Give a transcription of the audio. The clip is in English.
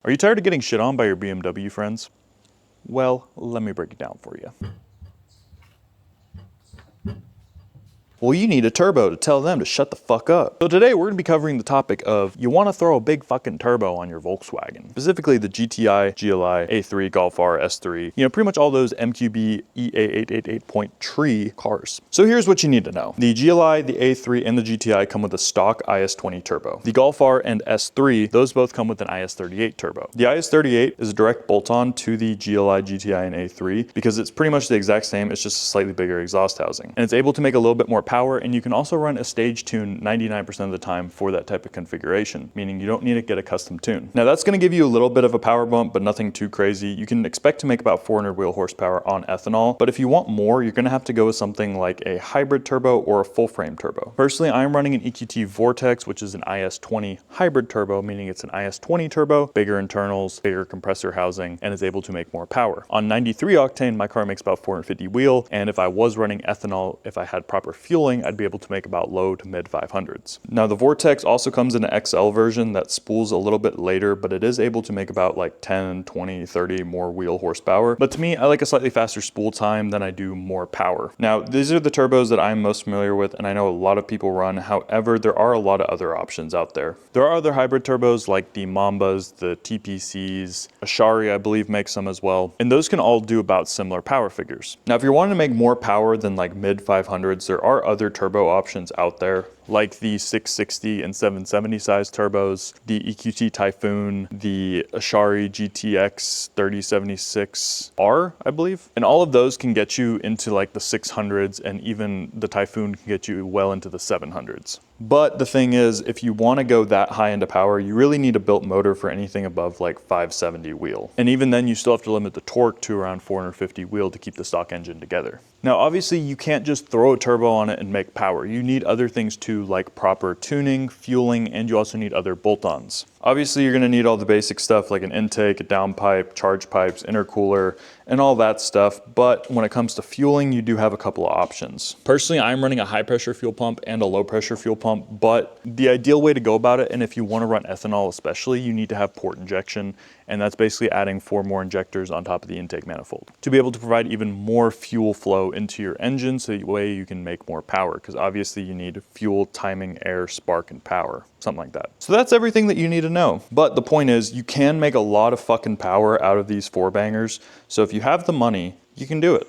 Are you tired of getting shit on by your BMW friends? Well, let me break it down for you. Well, you need a turbo to tell them to shut the fuck up. So today we're going to be covering the topic of you want to throw a big fucking turbo on your Volkswagen. Specifically the GTI, GLI, A3, Golf R, S3, pretty much all those MQB EA888.3 cars. So here's what you need to know. The GLI, the A3, and the GTI come with a stock IS20 turbo. The Golf R and S3, those both come with an IS38 turbo. The IS38 is a direct bolt-on to the GLI, GTI, and A3 because it's pretty much the exact same, it's just a slightly bigger exhaust housing. And it's able to make a little bit more power, and you can also run a stage tune 99% of the time for that type of configuration, meaning you don't need to get a custom tune. Now that's going to give you a little bit of a power bump, but nothing too crazy. You can expect to make about 400 wheel horsepower on ethanol, but if you want more, you're going to have to go with something like a hybrid turbo or a full frame turbo. Personally, I'm running an EQT Vortex, which is an IS20 hybrid turbo, meaning it's an IS20 turbo, bigger internals, bigger compressor housing, and is able to make more power. On 93 octane, my car makes about 450 wheel, and if I was running ethanol, if I had proper fueling, I'd be able to make about low to mid 500s. Now the Vortex also comes in an XL version that spools a little bit later, but it is able to make about like 10, 20, 30 more wheel horsepower. But to me, I like a slightly faster spool time than I do more power. Now, these are the turbos that I'm most familiar with, and I know a lot of people run. However, there are a lot of other options out there. There are other hybrid turbos like the Mambas, the TPCs, Ashari, I believe, makes some as well. And those can all do about similar power figures. Now, if you're wanting to make more power than like mid 500s, there are other turbo options out there, like the 660 and 770 size turbos, the EQT Typhoon, the Ashari GTX 3076R, I believe. And all of those can get you into like the 600s, and even the Typhoon can get you well into the 700s. But the thing is, if you want to go that high into power, you really need a built motor for anything above like 570 wheel. And even then, you still have to limit the torque to around 450 wheel to keep the stock engine together. Now, obviously, you can't just throw a turbo on it and make power. You need other things too, like proper tuning, fueling, and you also need other bolt-ons. Obviously, you're going to need all the basic stuff like an intake, a downpipe, charge pipes, intercooler, and all that stuff. But when it comes to fueling, you do have a couple of options. Personally, I'm running a high pressure fuel pump and a low pressure fuel pump, but the ideal way to go about it, and if you want to run ethanol especially, you need to have port injection, and that's basically adding 4 more injectors on top of the intake manifold to be able to provide even more fuel flow into your engine, so that way you can make more power, because obviously you need fuel, timing, air, spark, and power, something like that. So that's everything that you need to know. But the point is, you can make a lot of fucking power out of these 4 bangers, so if you have the money, you can do it.